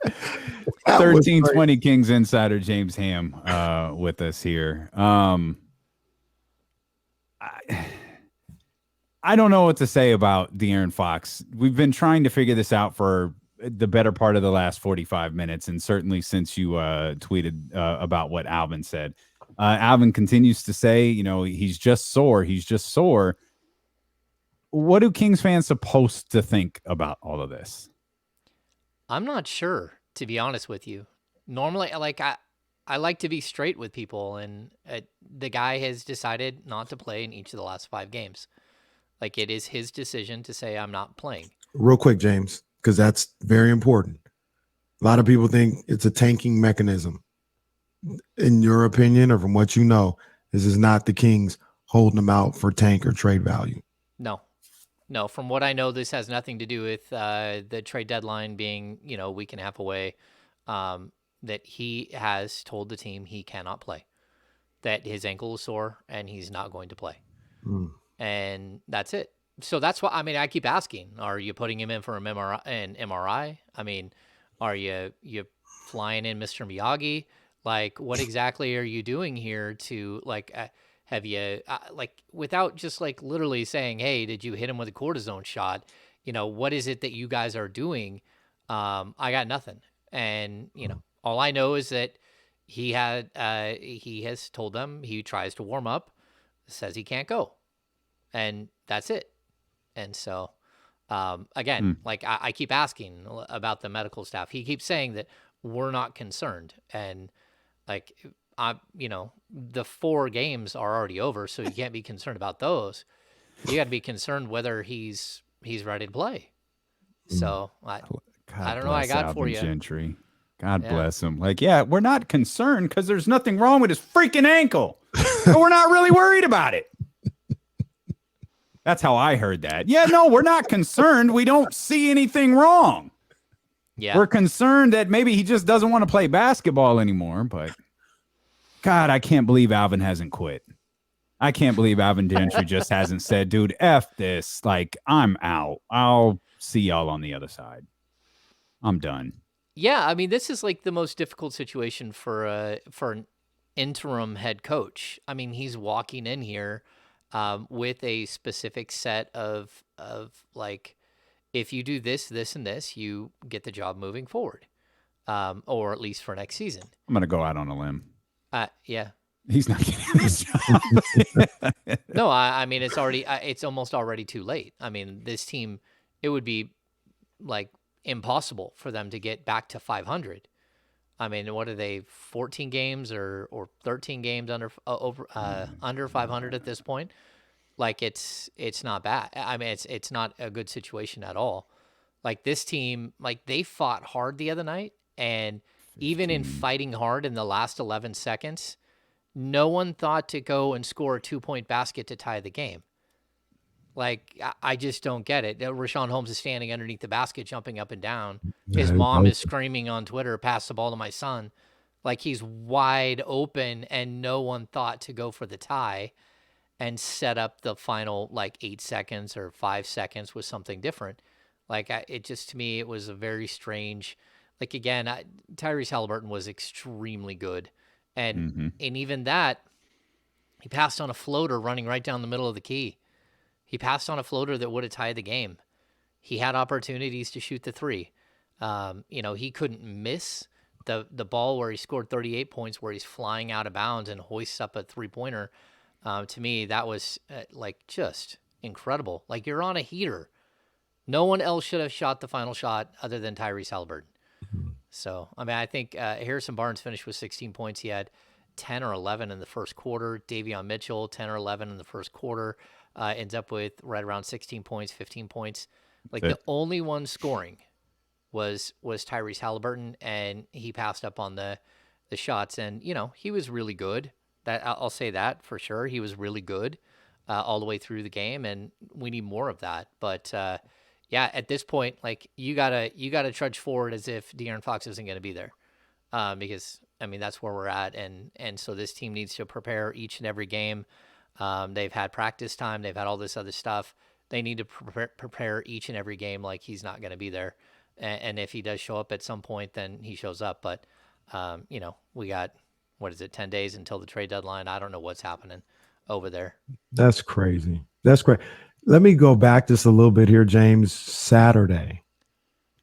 That was 1320 Kings insider James Ham with us here. I don't know what to say about De'Aaron Fox. We've been trying to figure this out for the better part of the last 45 minutes, and certainly since you tweeted about what Alvin said. Alvin continues to say, he's just sore. He's just sore. What do Kings fans supposed to think about all of this? I'm not sure, to be honest with you. Normally, I like to be straight with people, and the guy has decided not to play in each of the last 5 games. Like, it is his decision to say, I'm not playing. Real quick, James, because that's very important. A lot of people think it's a tanking mechanism. In your opinion, or from what you know, this is not the Kings holding them out for tank or trade value. No, from what I know, this has nothing to do with the trade deadline being, a week and a half away. That he has told the team he cannot play, that his ankle is sore and he's not going to play. And that's it. So that's why, I keep asking, are you putting him in for an MRI? Are you flying in Mr. Miyagi? Like, what exactly are you doing here to, have you, without just, literally saying, hey, did you hit him with a cortisone shot? What is it that you guys are doing? I got nothing. And, all I know is that he has told them he tries to warm up, says he can't go. And that's it. And so, again, I keep asking about the medical staff. He keeps saying that we're not concerned. And the 4 games are already over, so you can't be concerned about those. You got to be concerned whether he's ready to play. So I don't know what I got Alvin for you. Gentry. God bless him. We're not concerned because there's nothing wrong with his freaking ankle. So we're not really worried about it. That's how I heard that. Yeah, no, we're not concerned. We don't see anything wrong. Yeah. We're concerned that maybe he just doesn't want to play basketball anymore, but God, I can't believe Alvin hasn't quit. I can't believe Alvin Gentry just hasn't said, dude, F this. I'm out. I'll see y'all on the other side. I'm done. Yeah, this is the most difficult situation for an interim head coach. He's walking in here with a specific set of if you do this, this, and this, you get the job moving forward, or at least for next season. I'm gonna go out on a limb. Yeah. He's not getting this job. No, it's almost already too late. This team, it would be impossible for them to get back to 500. What are they, 14 games or 13 games under 500 at this point? It's not bad. It's not a good situation at all. This team, they fought hard the other night, and 15. Even in fighting hard in the last 11 seconds, no one thought to go and score a 2-point basket to tie the game. I just don't get it. Rashawn Holmes is standing underneath the basket, jumping up and down. His mom is screaming on Twitter, pass the ball to my son. He's wide open, and no one thought to go for the tie and set up the final 8 seconds or 5 seconds with something different. To me, it was a very strange, again, Tyrese Haliburton was extremely good. And even that, he passed on a floater running right down the middle of the key. He passed on a floater that would have tied the game. He had opportunities to shoot the 3. He couldn't miss the ball where he scored 38 points, where he's flying out of bounds and hoists up a 3-pointer. To me, that was just incredible. You're on a heater. No one else should have shot the final shot other than Tyrese Haliburton. So, I think Harrison Barnes finished with 16 points. He had 10 or 11 in the first quarter. Davion Mitchell, 10 or 11 in the first quarter. Ends up with right around 16 points, 15 points. The only one scoring was Tyrese Haliburton, and he passed up on the shots. And, he was really good. That I'll say that for sure. He was really good all the way through the game, and we need more of that. But at this point, you gotta trudge forward as if De'Aaron Fox isn't going to be there, because that's where we're at, and so this team needs to prepare each and every game. They've had practice time, they've had all this other stuff. They need to prepare each and every game like he's not going to be there. And if he does show up at some point, then he shows up. But, we got, 10 days until the trade deadline. I don't know what's happening over there. That's crazy. That's great. Let me go back just a little bit here, James. Saturday,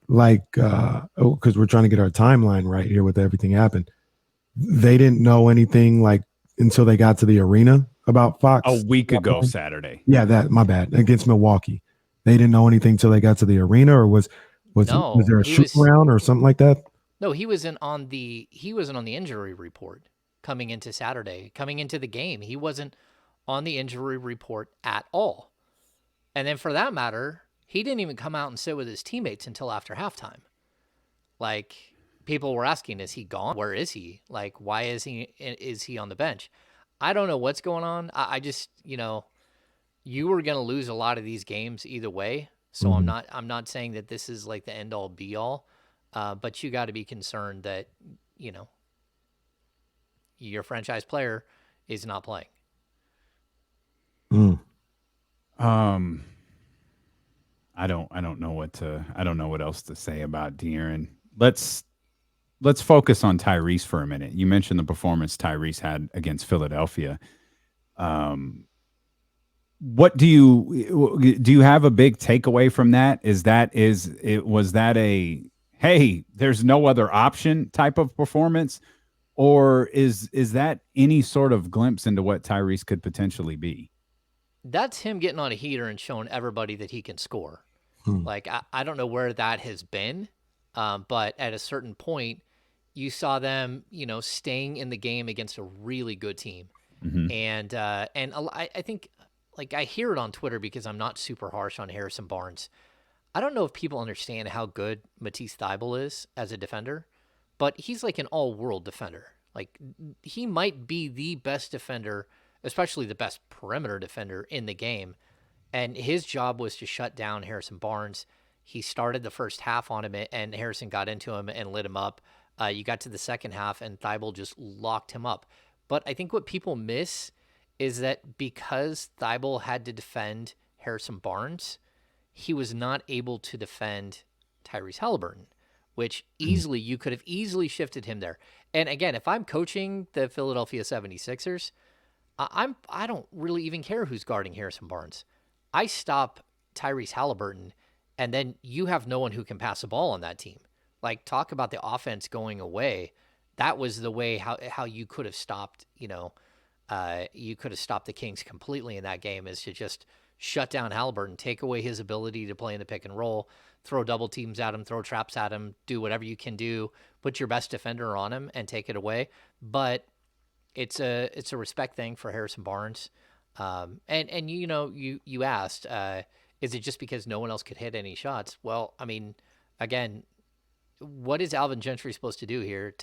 because we're trying to get our timeline right here with everything happened. They didn't know anything until they got to the arena about Fox. A week ago Saturday. Yeah, my bad. Against Milwaukee. They didn't know anything until they got to the arena, or was there a shoot around or something like that? No, he wasn't on the injury report coming into Saturday, coming into the game. He wasn't on the injury report at all. And then for that matter, he didn't even come out and sit with his teammates until after halftime. People were asking, is he gone? Where is he? Why is he on the bench? I don't know what's going on. I just, you were going to lose a lot of these games either way. So I'm not saying that this is the end all be all. But you got to be concerned that, your franchise player is not playing. I don't know what else to say about De'Aaron. Let's focus on Tyrese for a minute. You mentioned the performance Tyrese had against Philadelphia. What do you have a big takeaway from that? Was that a, hey, there's no other option type of performance, or is that any sort of glimpse into what Tyrese could potentially be? That's him getting on a heater and showing everybody that he can score. I don't know where that has been, but at a certain point, you saw them, staying in the game against a really good team. And I think, I hear it on Twitter because I'm not super harsh on Harrison Barnes. I don't know if people understand how good Matisse Thybulle is as a defender, but he's an all-world defender. He might be the best defender, especially the best perimeter defender in the game. And his job was to shut down Harrison Barnes. He started the first half on him, and Harrison got into him and lit him up. You got to the second half, and Thybulle just locked him up. But I think what people miss is that because Thybulle had to defend Harrison Barnes, he was not able to defend Tyrese Haliburton, which you could have easily shifted him there. And again, if I'm coaching the Philadelphia 76ers, I don't really even care who's guarding Harrison Barnes. I stop Tyrese Haliburton, and then you have no one who can pass the ball on that team. Talk about the offense going away. That was the way how you could have stopped, you could have stopped the Kings completely in that game, is to just shut down Haliburton, take away his ability to play in the pick and roll, throw double teams at him, throw traps at him, do whatever you can do, put your best defender on him and take it away. But it's a respect thing for Harrison Barnes. And you asked, is it just because no one else could hit any shots? Well, I mean, again, what is Alvin Gentry supposed to do here?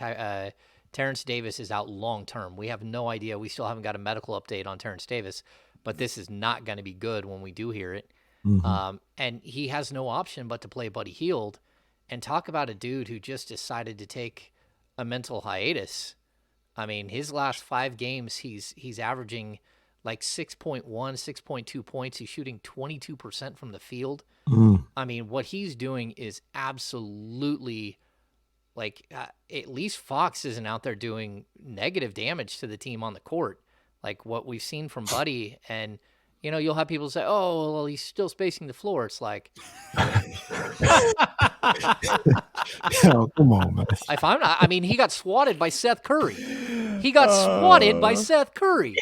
Terrence Davis is out long term. We have no idea. We still haven't got a medical update on Terrence Davis, but this is not going to be good when we do hear it. And he has no option but to play Buddy Hield. And talk about a dude who just decided to take a mental hiatus. I mean, his last 5 games, he's averaging 6.1, 6.2 points. He's shooting 22% from the field. I mean, what he's doing is absolutely at least Fox isn't out there doing negative damage to the team on the court, like what we've seen from Buddy. And, you'll have people say, oh, well, he's still spacing the floor. It's like, oh, come on, man. if I'm not, I mean, he got swatted by Seth Curry. He got swatted by Seth Curry.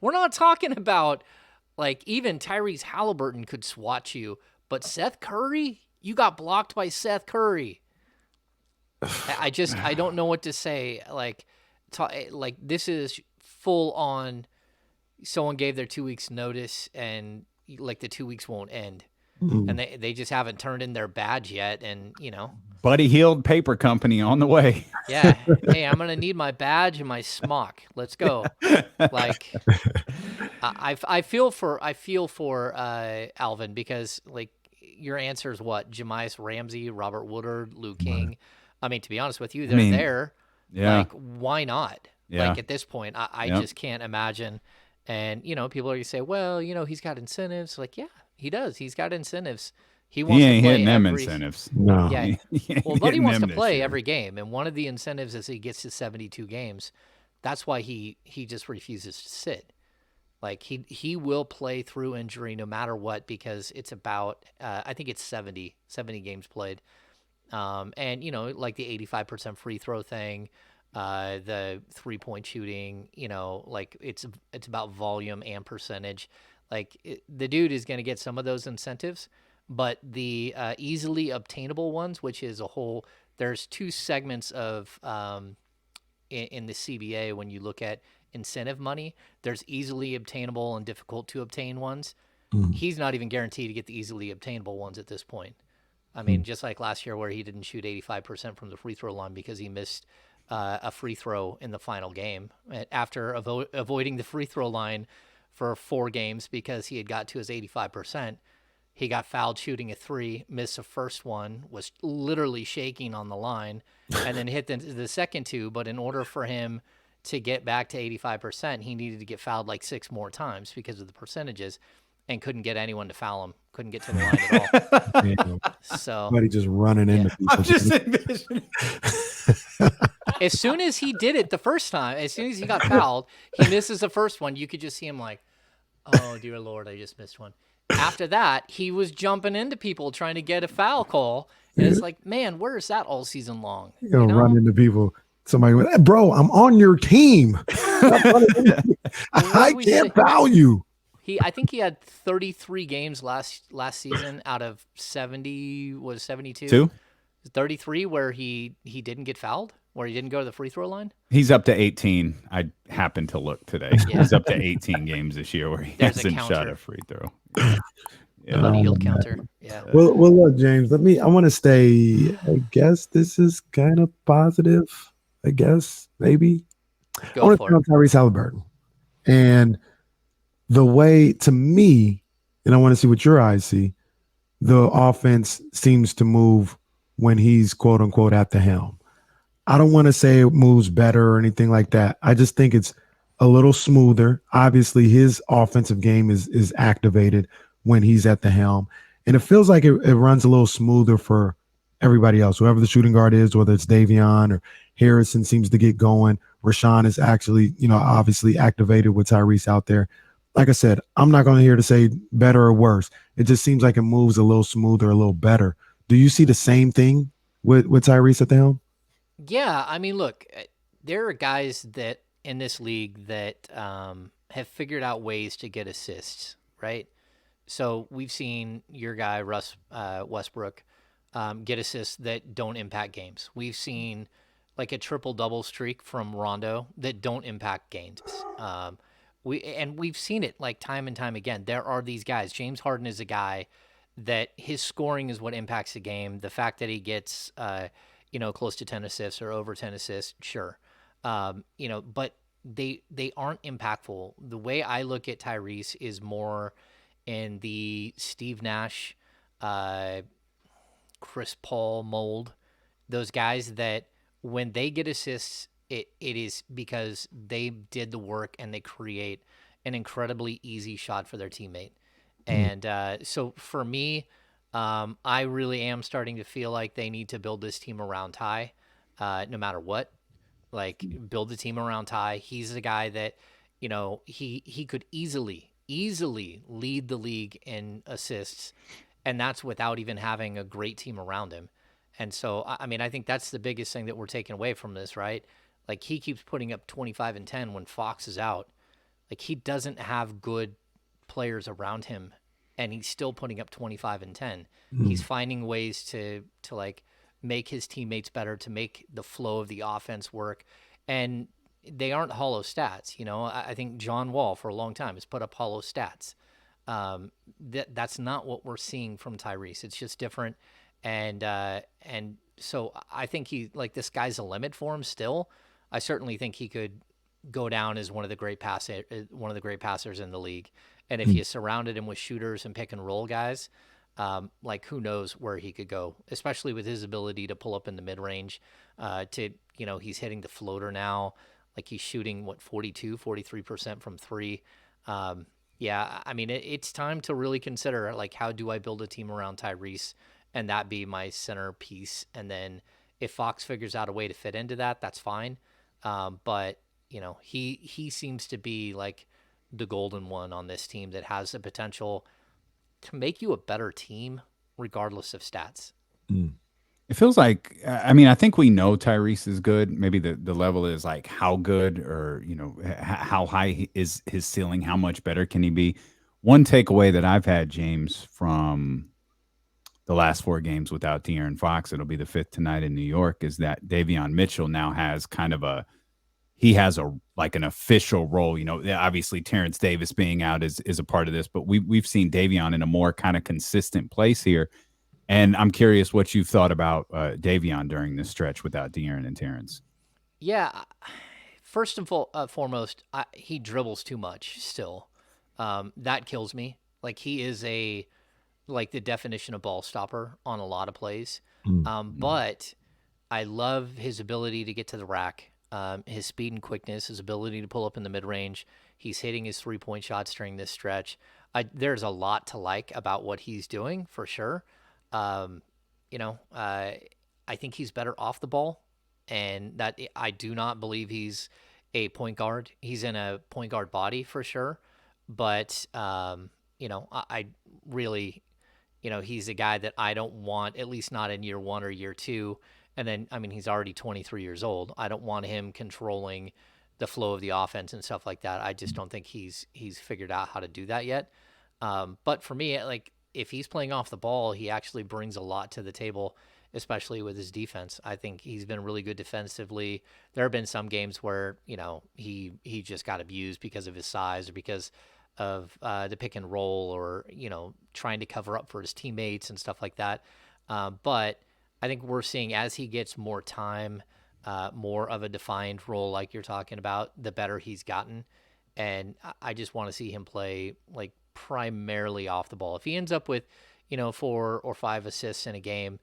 We're not talking about even Tyrese Haliburton could swat you, but Seth Curry, you got blocked by Seth Curry. I don't know what to say. This is full on. Someone gave their 2 weeks notice, and the 2 weeks won't end, and they just haven't turned in their badge yet. And Buddy Hield Paper Company on the way. Yeah, hey, I'm gonna need my badge and my smock. Let's go. I feel for Alvin, because your answer is what? Jemias Ramsey, Robert Woodard, Lou King. I mean, to be honest with you, they're there. Yeah. Why not? Yeah. At this point, I just can't imagine. And, people are going to say, well, he's got incentives. Yeah, he does. He's got incentives. He wants He to ain't play hitting them every. incentives. No. Yeah. He ain't Well, Buddy hitting wants to them this play year. every game, and one of the incentives is he gets to 72 games. That's why he just refuses to sit. Like he will play through injury no matter what, because it's about I think it's 70 games played. And like the 85% free throw thing, the 3-point shooting, like it's about volume and percentage. Like the dude is going to get some of those incentives, but the easily obtainable ones, which is there's two segments of in the CBA when you look at incentive money. There's easily obtainable and difficult to obtain ones. Mm. He's not even guaranteed to get the easily obtainable ones at this point. I mean, just like last year where he didn't shoot 85% from the free throw line because he missed a free throw in the final game after avoiding the free throw line for 4 games because he had got to his 85%. He got fouled shooting a 3, missed the first one, was literally shaking on the line, and then hit the second 2. But in order for him to get back to 85%, he needed to get fouled like 6 more times because of the percentages, and couldn't get anyone to foul him. Couldn't get to the line at all. Damn. So Buddy just running into people. I'm just envisioning. as soon as he did it the first time, as soon as he got fouled, he misses the first one. You could just see him like, oh, dear Lord, I just missed one. After that, he was jumping into people trying to get a foul call. And it's like, man, where is that all season long? You know, run into people. Somebody went, hey, bro, I'm on your team. I can't foul you. I think he had 33 games last season out of 70, was 72? 33 where he didn't get fouled, where he didn't go to the free throw line? He's up to 18. I happened to look today. Yeah. He's up to 18 games this year where he hasn't shot a free throw. The Buddy Hield counter. Yeah. Well, look, James, I want to stay, I guess this is kind of positive, I guess, maybe. I want to stay on Tyrese Haliburton. And the way, to me, and I want to see what your eyes see, the offense seems to move when he's quote unquote at the helm. I don't want to say it moves better or anything like that. I just think it's a little smoother. Obviously, his offensive game is activated when he's at the helm. And it feels like it runs a little smoother for everybody else, whoever the shooting guard is, whether it's Davion or Harrison seems to get going. Rashawn is actually, obviously activated with Tyrese out there. Like I said, I'm not going to hear to say better or worse. It just seems like it moves a little smoother, a little better. Do you see the same thing with Tyrese at the helm? Yeah, I mean, look, there are guys that in this league that have figured out ways to get assists, right? So we've seen your guy, Russ Westbrook, get assists that don't impact games. We've seen like a triple-double streak from Rondo that don't impact games. We've seen it like time and time again. There are these guys. James Harden is a guy that his scoring is what impacts the game. The fact that he gets, close to 10 assists or over 10 assists, sure. But they aren't impactful. The way I look at Tyrese is more in the Steve Nash, Chris Paul mold. Those guys that when they get assists, it is because they did the work and they create an incredibly easy shot for their teammate. And so for me, I really am starting to feel like they need to build this team around Ty, no matter what. Like, build the team around Ty. He's the guy that, he could easily lead the league in assists, and that's without even having a great team around him. And so, I mean, I think that's the biggest thing that we're taking away from this, right? Like, he keeps putting up 25 and 10 when Fox is out. Like, he doesn't have good players around him, and he's still putting up 25 and 10. He's finding ways to like make his teammates better, to make the flow of the offense work. And they aren't hollow stats. I think John Wall for a long time has put up hollow stats. That's not what we're seeing from Tyrese. It's just different. And so I think the sky's the limit for him still. I certainly think he could go down as one of the great passers in the league. And if you surrounded him with shooters and pick and roll guys, who knows where he could go, especially with his ability to pull up in the mid range, he's hitting the floater now. Like, he's shooting 43% from 3. Yeah, I mean, it's time to really consider, like, how do I build a team around Tyrese and that be my centerpiece? And then if Fox figures out a way to fit into that, that's fine. But he seems to be like the golden one on this team that has the potential to make you a better team, regardless of stats. Mm. It feels like, I mean, I think we know Tyrese is good. Maybe the level is like how good, or how high is his ceiling? How much better can he be? One takeaway that I've had, James, from the last 4 games without De'Aaron Fox, it'll be the 5th tonight in New York, is that Davion Mitchell now has kind of he has like an official role. Obviously Terrence Davis being out is a part of this, but we've seen Davion in a more kind of consistent place here. And I'm curious what you've thought about Davion during this stretch without De'Aaron and Terrence. Yeah, first and foremost, he dribbles too much still. That kills me. Like, he is like the definition of ball stopper on a lot of plays. Mm. But I love his ability to get to the rack, his speed and quickness, his ability to pull up in the mid range. He's hitting his 3-point shots during this stretch. There's a lot to like about what he's doing, for sure. Um, I think he's better off the ball, and that I do not believe he's a point guard. He's in a point guard body for sure, but I really, he's a guy that I don't want, at least not in year 1 or year 2. And then, I mean, he's already 23 years old. I don't want him controlling the flow of the offense and stuff like that. I just don't think he's figured out how to do that yet. But for me, like, if he's playing off the ball, he actually brings a lot to the table, especially with his defense. I think he's been really good defensively. There have been some games where, he just got abused because of his size or because of the pick and roll, or, trying to cover up for his teammates and stuff like that. But I think we're seeing, as he gets more time, more of a defined role like you're talking about, the better he's gotten. And I just want to see him play, like, primarily off the ball. If he ends up with, 4 or 5 assists in a game,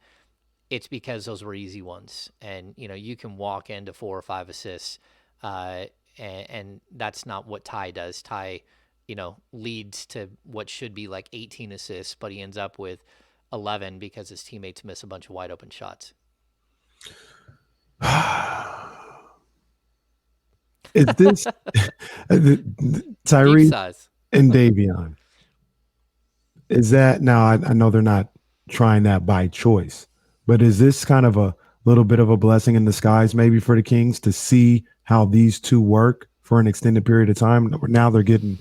it's because those were easy ones. And, you can walk into 4 or 5 assists, and that's not what Ty does. Ty, leads to what should be like 18 assists, but he ends up with 11 because his teammates miss a bunch of wide open shots. Is this Tyrese and Davion? Is that, now I know they're not trying that by choice, but is this kind of a little bit of a blessing in disguise maybe for the Kings to see how these two work for an extended period of time? Now they're getting,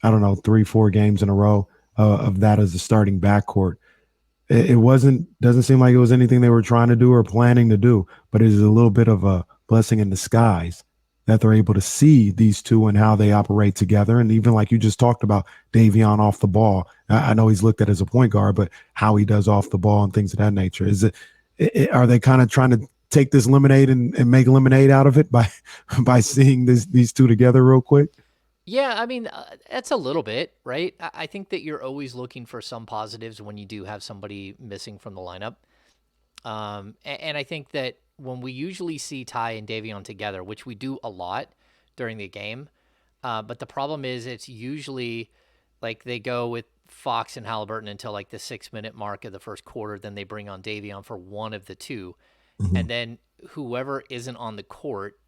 I don't know, 3-4 games in a row of that as a starting backcourt. It doesn't seem like it was anything they were trying to do or planning to do, but it is a little bit of a blessing in disguise that they're able to see these two and how they operate together. And even like you just talked about, Davion off the ball. I know he's looked at as a point guard, but how he does off the ball and things of that nature. Are they kind of trying to take this lemonade and make lemonade out of it by seeing these two together real quick? Yeah, I mean, that's a little bit, right? I think that you're always looking for some positives when you do have somebody missing from the lineup. And I think that when we usually see Ty and Davion together, which we do a lot during the game, but the problem is it's usually like they go with Fox and Haliburton until like the 6-minute mark of the first quarter. Then they bring on Davion for one of the two. Mm-hmm. And then whoever isn't on the court,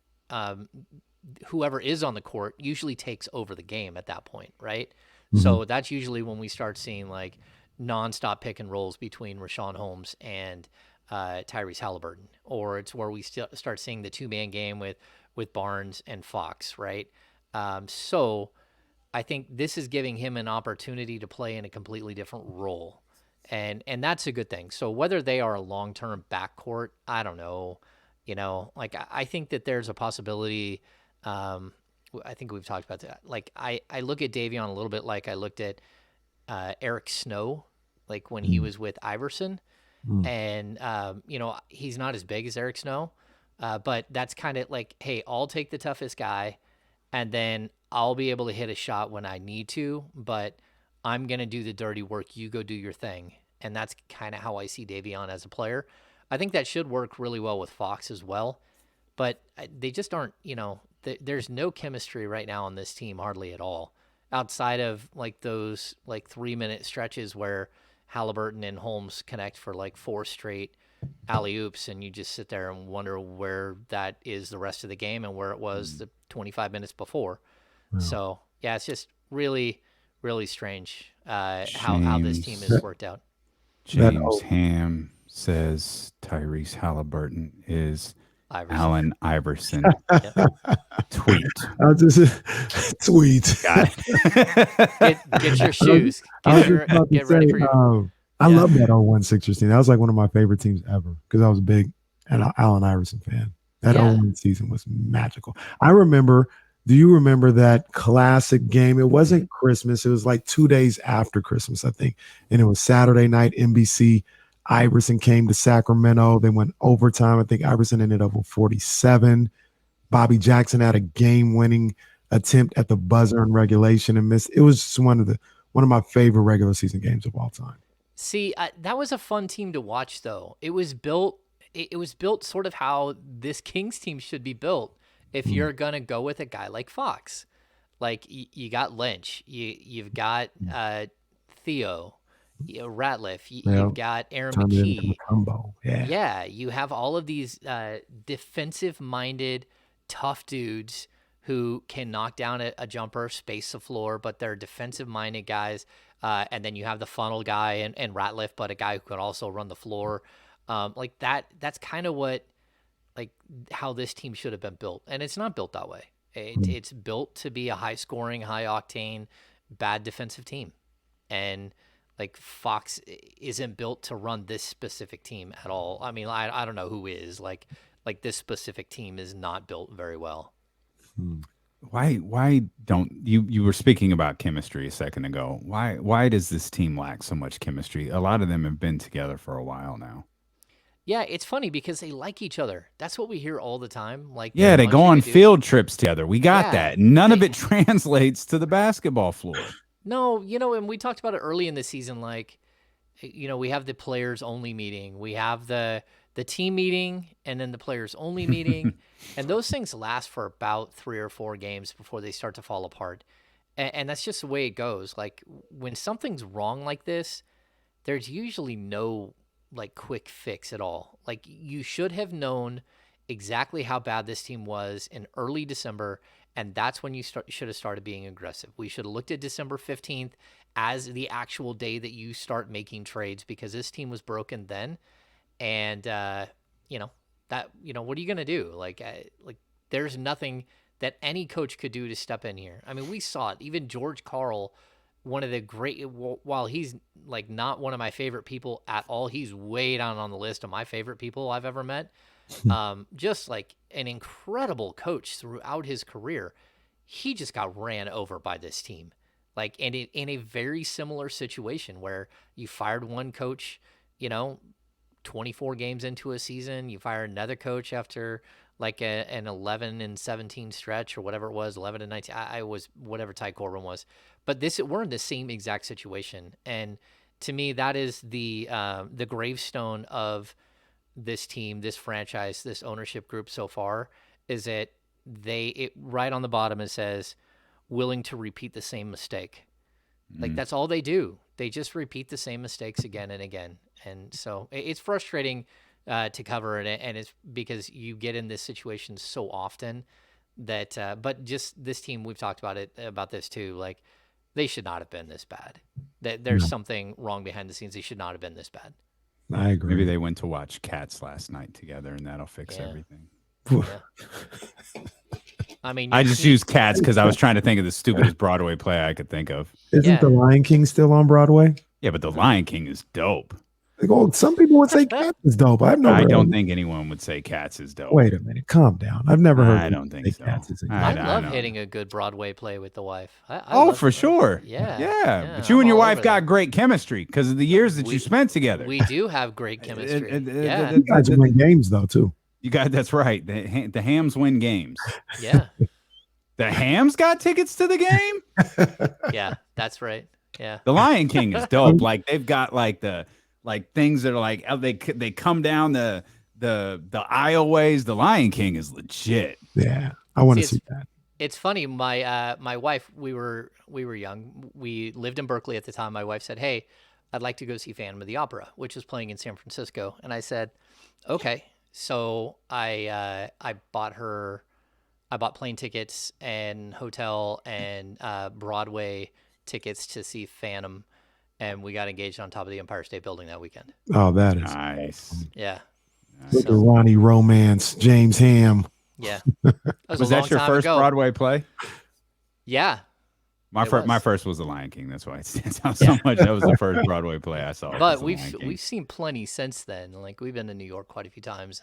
whoever is on the court usually takes over the game at that point, right? Mm-hmm. So that's usually when we start seeing like nonstop pick and rolls between Rashawn Holmes and Tyrese Haliburton, or it's where we start seeing the 2-man game with Barnes and Fox, right? So I think this is giving him an opportunity to play in a completely different role, and that's a good thing. So whether they are a long-term backcourt, I don't know. Like, I think that there's a possibility. I think we've talked about that. Like, I look at Davion a little bit like I looked at Eric Snow, like when he was with Iverson. And, he's not as big as Eric Snow, but that's kind of like, hey, I'll take the toughest guy, and then I'll be able to hit a shot when I need to, but I'm going to do the dirty work. You go do your thing. And that's kind of how I see Davion as a player. I think that should work really well with Fox as well, but they just aren't, there's no chemistry right now on this team, hardly at all. outside of like those like 3-minute stretches where Haliburton and Holmes connect for like 4 straight alley oops, and you just sit there and wonder where that is the rest of the game and where it was the 25 minutes before. Wow. So yeah, it's just really, really strange how this team has worked out. James Ham says Tyrese Haliburton is Allen Iverson. Tweet. I'll just tweet. Got it. Get your shoes. Get ready for your. I love that 01 Sixers team. That was like one of my favorite teams ever because I was a big Allen Iverson fan. That 01 season was magical. I remember. Do you remember that classic game? It wasn't Christmas. It was like 2 days after Christmas, I think. And it was Saturday night, NBC. Iverson came to Sacramento. They went overtime. I think Iverson ended up with 47. Bobby Jackson had a game-winning attempt at the buzzer in regulation and missed. It was just one of my favorite regular season games of all time. See, that was a fun team to watch, though. It was built sort of how this Kings team should be built. If you're gonna go with a guy like Fox, like you got Lynch, you've got Theo, Ratliff, you've got Aaron McKee. Yeah, you have all of these defensive-minded, tough dudes who can knock down a jumper, space the floor, but they're defensive-minded guys. And then you have the funnel guy and Ratliff, but a guy who could also run the floor. Like that. That's kind of what. Like how this team should have been built. And it's not built that way. It's built to be a high scoring, high octane, bad defensive team. And like Fox isn't built to run this specific team at all. I mean, I don't know who is like this specific team is not built very well. Why don't you were speaking about chemistry a second ago. Why does this team lack so much chemistry? A lot of them have been together for a while now. Yeah, it's funny because they like each other. That's what we hear all the time. Like, yeah, they go on field trips together. We got that. None of it translates to the basketball floor. No, and we talked about it early in the season. Like, we have the players only meeting. We have the team meeting and then the players only meeting. And those things last for about 3 or 4 games before they start to fall apart. And that's just the way it goes. Like, when something's wrong like this, there's usually no like quick fix at all. Like you should have known exactly how bad this team was in early December, and that's when you should have started being aggressive. We should have looked at December 15th as the actual day that you start making trades because this team was broken then. And what are you going to do? Like there's nothing that any coach could do to step in here. I mean, we saw it. Even George Karl, one of the great, while he's like not one of my favorite people at all, he's way down on the list of my favorite people I've ever met. Just like an incredible coach throughout his career. He just got ran over by this team. Like in a very similar situation where you fired one coach, 24 games into a season, you fire another coach after like an 11-17 stretch or whatever it was, 11-19. I was whatever Ty Corbin was. But we're in the same exact situation, and to me, that is the gravestone of this team, this franchise, this ownership group so far. Is that right on the bottom it says willing to repeat the same mistake. Like that's all they do. They just repeat the same mistakes again and again, and so it's frustrating to cover it, and it's because you get in this situation so often that. But just this team, we've talked about this too, like. They should not have been this bad. There's something wrong behind the scenes. They should not have been this bad. I agree. Maybe they went to watch Cats last night together, and that'll fix everything. Yeah. I mean, I just used Cats because I was trying to think of the stupidest Broadway play I could think of. Isn't The Lion King still on Broadway? Yeah, but The Lion King is dope. Some people would say Cats is dope. I don't think anyone would say Cats is dope. Wait a minute, calm down. I've never heard. I don't think so. Cats is I love hitting a good Broadway play with the wife. For sure. Yeah. But you and your wife got great chemistry because of the years that you spent together. We do have great chemistry. You guys win games though too. That's right. The Hams win games. Yeah. The Hams got tickets to the game. Yeah, that's right. Yeah. The Lion King is dope. Like they've got things that are like they come down the aisleways. The Lion King is legit. Yeah, I want to see that. It's funny. My wife, we were young. We lived in Berkeley at the time. My wife said, "Hey, I'd like to go see Phantom of the Opera," which was playing in San Francisco. And I said, "Okay." So I bought plane tickets and hotel and Broadway tickets to see Phantom, and we got engaged on top of the Empire State Building that weekend. Oh, that is Nice. Yeah. with the Ronnie Romance, James Ham. Yeah. Was that your first Broadway play? Yeah. My first was The Lion King. That's why it stands out so much. That was the first Broadway play I saw. But we've seen plenty since then. Like we've been to New York quite a few times.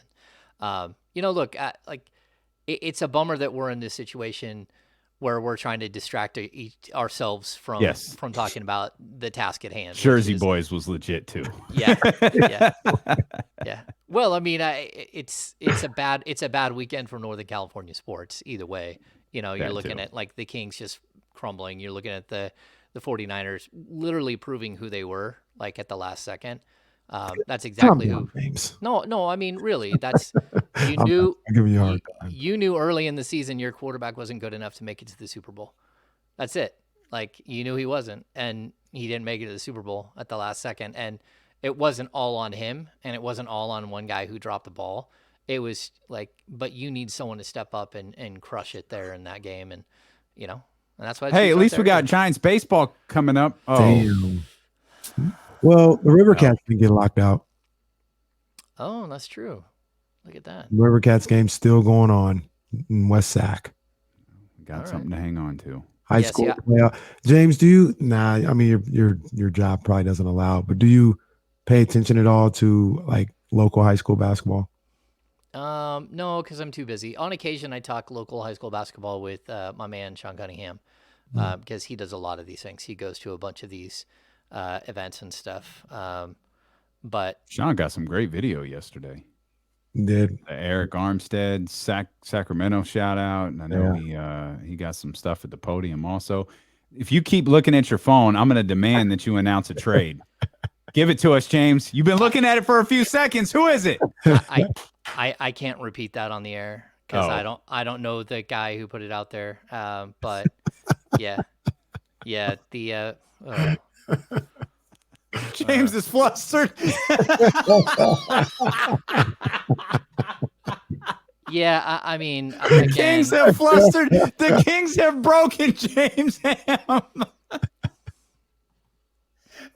Look, it's a bummer that we're in this situation where we're trying to distract ourselves from talking about the task at hand. Jersey Boys was legit too. Yeah. Well, I mean, it's a bad weekend for Northern California sports either way. You're looking at like the Kings just crumbling. You're looking at the 49ers literally proving who they were like at the last second. That's exactly who. No, I mean, really, that's you knew. I'll give you a hard time. You knew early in the season your quarterback wasn't good enough to make it to the Super Bowl. That's it. Like you knew he wasn't, and he didn't make it to the Super Bowl at the last second. And it wasn't all on him, and it wasn't all on one guy who dropped the ball. It was like, but you need someone to step up and crush it there in that game, and and that's why. Hey, at least we got Giants baseball coming up. Oh. Damn. Well, the River Cats can get locked out. Oh, that's true. Look at that. River Cats game still going on in West Sac. Got something to hang on to. High school playoff. James, do you? Nah, I mean your job probably doesn't allow it, but do you pay attention at all to like local high school basketball? No, because I'm too busy. On occasion, I talk local high school basketball with my man Sean Cunningham, because he does a lot of these things. He goes to a bunch of these events and stuff. But Sean got some great video yesterday. Did the Eric Armstead Sacramento shout out, and I know he got some stuff at the podium also. If you keep looking at your phone, I'm going to demand that you announce a trade. Give it to us, James. You've been looking at it for a few seconds. Who is it? I can't repeat that on the air because I don't know the guy who put it out there. But yeah, the James is flustered. Yeah, I mean, the Kings have flustered. The Kings have broken James Ham.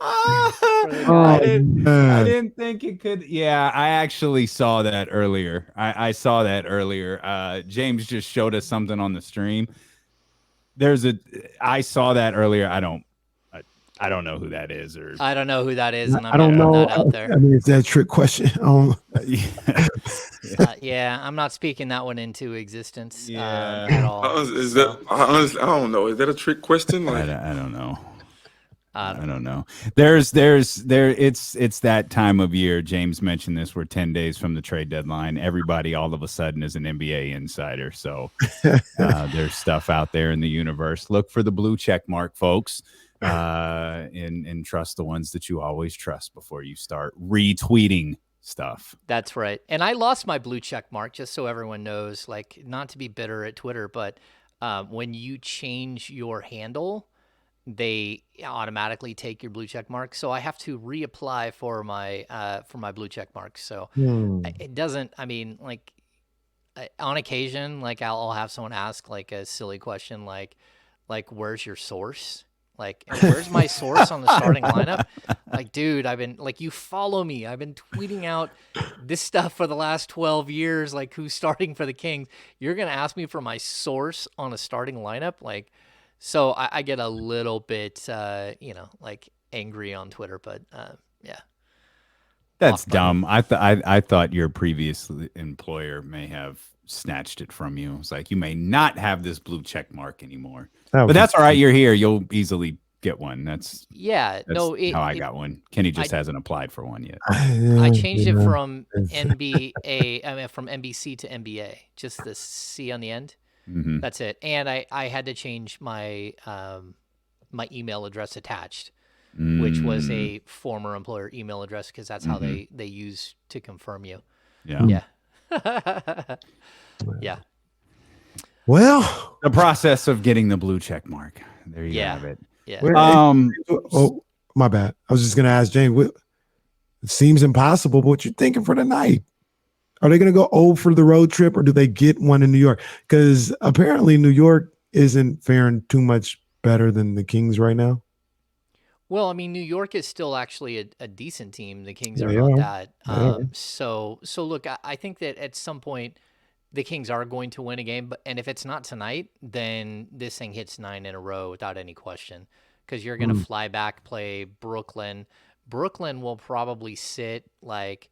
I didn't think it could. Yeah, I actually saw that earlier. I saw that earlier. James just showed us something on the stream. I saw that earlier. I don't know who that is, or I don't know who that is, and I don't know. That out there. I mean, it's that a trick question. Yeah, I'm not speaking that one into existence Yeah. at all. Is that honestly? I don't know. Is that a trick question? Like, I don't know. I don't know. It's that time of year. James mentioned this. We're 10 days from the trade deadline. Everybody all of a sudden is an NBA insider. So there's stuff out there in the universe. Look for the blue check mark, folks, and trust the ones that you always trust before you start retweeting stuff. That's right. And I lost my blue check mark, just so everyone knows, like, not to be bitter at Twitter, but when you change your handle, they automatically take your blue check mark. So I have to reapply for my blue check mark. So it doesn't, I mean, like on occasion, like I'll have someone ask like a silly question, like where's your source? Like, where's my source on the starting lineup? Like, dude, you follow me. I've been tweeting out this stuff for the last 12 years, like who's starting for the Kings. You're going to ask me for my source on a starting lineup? Like, so I get a little bit, like angry on Twitter, but yeah. That's dumb. I thought your previous employer may have snatched it from you. It's like, you may not have this blue check mark anymore. But that's all right. You're here. You'll easily get one. That's how I got one. Kenny just hasn't applied for one yet. I changed it from from NBC to NBA, just the C on the end. Mm-hmm. That's it. And I had to change my my email address attached, which was a former employer email address, because that's how they use to confirm you. Yeah. Yeah. Yeah. Well, The process of getting the blue check mark. There you Yeah. have it. Yeah. oh, my bad. I was just going to ask Jane, it seems impossible, but what you thinking for tonight? Are they going to go 0 for the road trip, or do they get one in New York? Because apparently New York isn't faring too much better than the Kings right now. Well, I mean, New York is still actually a decent team. The Kings are They not are. that. They are. So look, I think that at some point the Kings are going to win a game, and if it's not tonight, then this thing hits 9 in a row without any question, because you're going to fly back, play Brooklyn. Brooklyn will probably sit like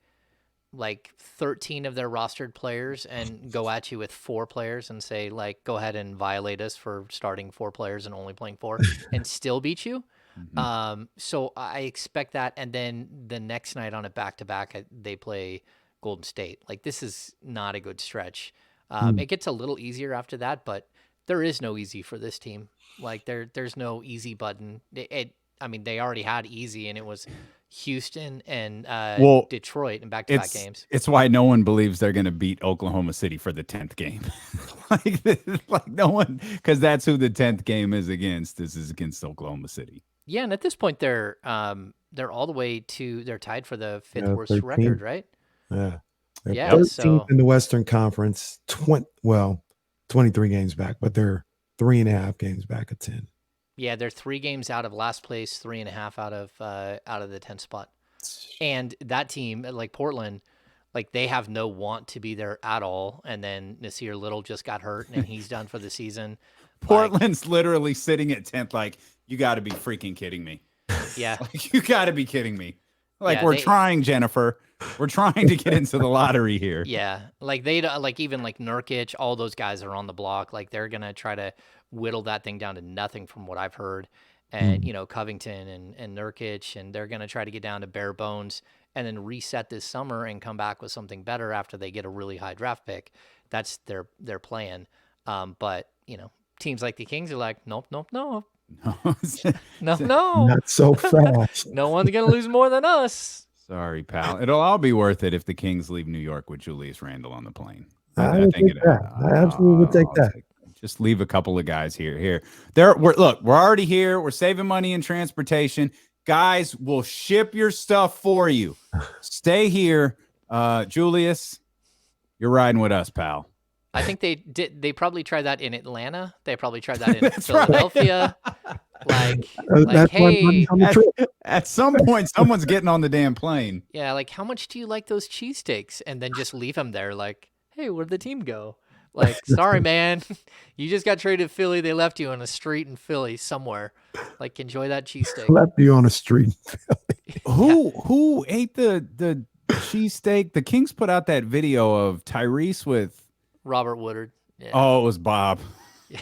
13 of their rostered players and go at you with 4 players and say, like, go ahead and violate us for starting 4 players and only playing 4 and still beat you. So I expect that. And then the next night on a back-to-back, they play Golden State. Like, this is not a good stretch. It gets a little easier after that, but there is no easy for this team. Like, there's no easy button. I mean, they already had easy, and it was Houston and Detroit in back-to-back games. It's why no one believes they're going to beat Oklahoma City for the 10th game. like no one, because that's who the 10th game is against. This is against Oklahoma City. Yeah, and at this point, they're all the way to, they're tied for the 5th worst 13. record, right? Yeah. They're Yeah, 13th so in the Western Conference, 23 games back, but they're 3.5 games back of 10. yeah, they're 3 games out of last place, 3.5 out of the 10th spot. And that team, like Portland, like they have no want to be there at all. And then Nasir Little just got hurt, and he's done for the season. Portland's literally sitting at 10th. Like, you got to be freaking kidding me. Yeah, Like, you got to be kidding me. Like, Yeah, we're trying, Jennifer. We're trying to get into the lottery here. yeah. Like they like even like Nurkic, all those guys are on the block. Like they're gonna try to whittle that thing down to nothing from what I've heard. And Covington and Nurkic, and they're gonna try to get down to bare bones and then reset this summer and come back with something better after they get a really high draft pick. That's their plan. But teams like the Kings are like, nope, no, no, Not so fast. no one's gonna lose more than us. Sorry, pal. It'll all be worth it if the Kings leave New York with Julius Randle on the plane. I would take that. I absolutely would take that. Just leave a couple of guys here. We're already here. We're saving money in transportation. Guys, we'll ship your stuff for you. Stay here. Julius, you're riding with us, pal. I think they did. They probably tried that in Atlanta. They probably tried that in Philadelphia. Like hey, at some point, someone's getting on the damn plane. Yeah, like, how much do you like those cheesesteaks? And then just leave them there. Like, hey, where'd the team go? Like, sorry, man, you just got traded to Philly. They left you on a street in Philly somewhere. Like, enjoy that cheesesteak. Left you on a street. Who ate the cheesesteak? The Kings put out that video of Tyrese with Robert Woodard. Yeah. Oh, it was Bob. Yeah.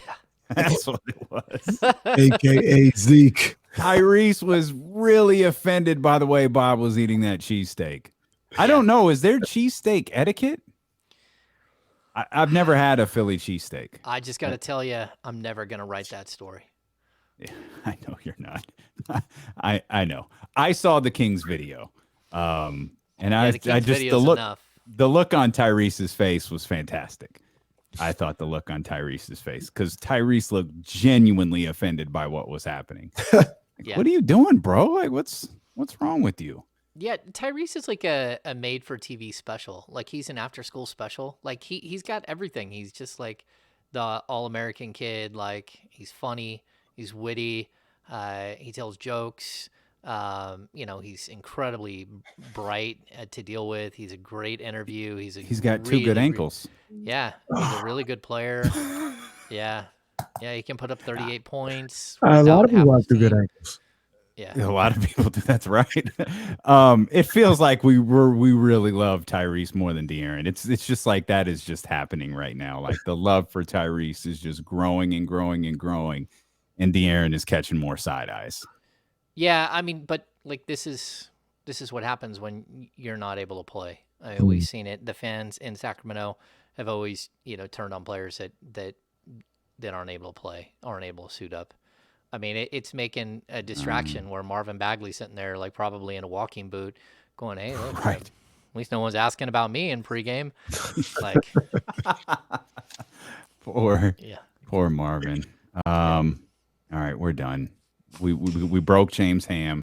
That's what it was. AKA Zeke. Tyrese was really offended by the way Bob was eating that cheesesteak. I don't know. Is there cheesesteak etiquette? I've never had a Philly cheesesteak. I just got to tell you, I'm never going to write that story. Yeah, I know you're not. I know. I saw the Kings video. And I just the look on Tyrese's face was fantastic. I thought the look on Tyrese's face, because Tyrese looked genuinely offended by what was happening. Yeah. What are you doing, bro? Like, what's wrong with you? Yeah, Tyrese is like a made-for-TV special. Like, he's an after-school special. Like, he's got everything. He's just like the all-American kid. Like, he's funny. He's witty. He tells jokes. He's incredibly bright to deal with. He's a great interview. He's got two good ankles. Yeah, he's a really good player. Yeah, he can put up 38 points. A lot of people have two good ankles. Yeah, a lot of people do. That's right. It feels like we really love Tyrese more than De'Aaron. It's just like that is just happening right now. Like, the love for Tyrese is just growing and growing and growing, and De'Aaron is catching more side eyes. Yeah, I mean, but like this is what happens when you're not able to play. I mean, we've seen it. The fans in Sacramento have always, turned on players that aren't able to play, aren't able to suit up. I mean, it's making a distraction where Marvin Bagley's sitting there, like, probably in a walking boot, going, "Hey, look, right. At least no one's asking about me in pregame." Like, Poor Marvin. All right, we're done. We broke James Ham.